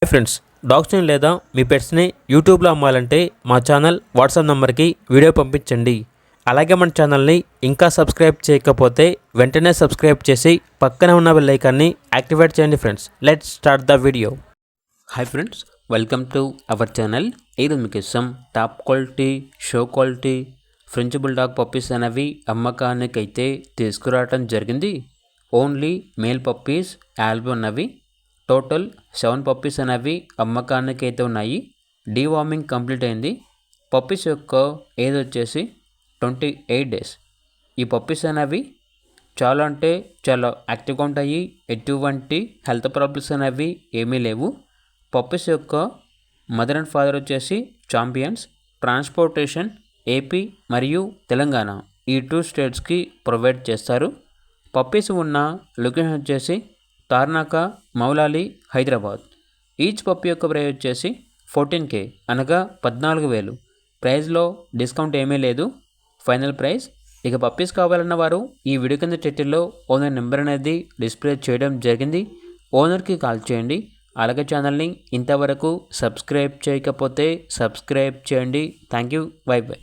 Hi friends, డాగ్స్ని లేదా మీ పెట్స్ని యూట్యూబ్లో అమ్మాలంటే మా ఛానల్ వాట్సాప్ నెంబర్కి వీడియో పంపించండి. అలాగే మన ఛానల్ని ఇంకా సబ్స్క్రైబ్ చేయకపోతే వెంటనే సబ్స్క్రైబ్ చేసి పక్కనే ఉన్న బెల్ ఐకాన్ని యాక్టివేట్ చేయండి. Friends, let's start the video. Hi friends, welcome to our channel. ఈరోజు మీకు ఇష్టం top quality, show quality French bulldog puppies అనేవి అమ్మకానికి అయితే తీసుకురావడం జరిగింది. ఓన్లీ మేల్ పప్పీస్ ఆల్బీ ఉన్నవి. టోటల్ 7 పప్పీస్ అనేవి అమ్మకానికి అయితే ఉన్నాయి. డీవార్మింగ్ కంప్లీట్ అయింది. పప్పీస్ యొక్క ఏజ్ వచ్చేసి 28 డేస్. ఈ పప్పీస్ అనేవి చాలా అంటే చాలా యాక్టివ్గా ఉంటాయి. ఎటువంటి హెల్త్ ప్రాబ్లమ్స్ అనేవి ఏమీ లేవు. పప్పీస్ యొక్క మదర్ అండ్ ఫాదర్ వచ్చేసి ఛాంపియన్స్. ట్రాన్స్పోర్టేషన్ ఏపీ మరియు తెలంగాణ ఈ 2 స్టేట్స్కి ప్రొవైడ్ చేస్తారు. పప్పీస్ ఉన్న లొకేషన్ వచ్చేసి తార్నాక, మౌలాలి, హైదరాబాద్. ఈచ్ పప్పీ యొక్క ప్రైస్ వచ్చేసి 14K అనగా 14,000. ప్రైస్లో డిస్కౌంట్ ఏమీ లేదు, ఫైనల్ ప్రైస్. ఇక పప్పీస్ కావాలన్న వారు ఈ వీడియో కింద టైటిల్లో ఓనర్ నెంబర్ అనేది డిస్ప్లే చేయడం జరిగింది. ఓనర్కి కాల్ చేయండి. అలాగే ఛానల్ని ఇంతవరకు సబ్స్క్రైబ్ చేయకపోతే సబ్స్క్రైబ్ చేయండి. Thank you. By by.